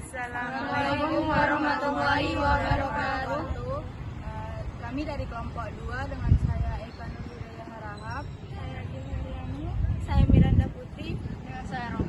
Assalamualaikum warahmatullahi wabarakatuh. Kami dari kelompok 2 dengan saya Eka Nurhidayah Harahap, Saya Gil Heriani. saya Miranda Putri, Dengan saya Romi.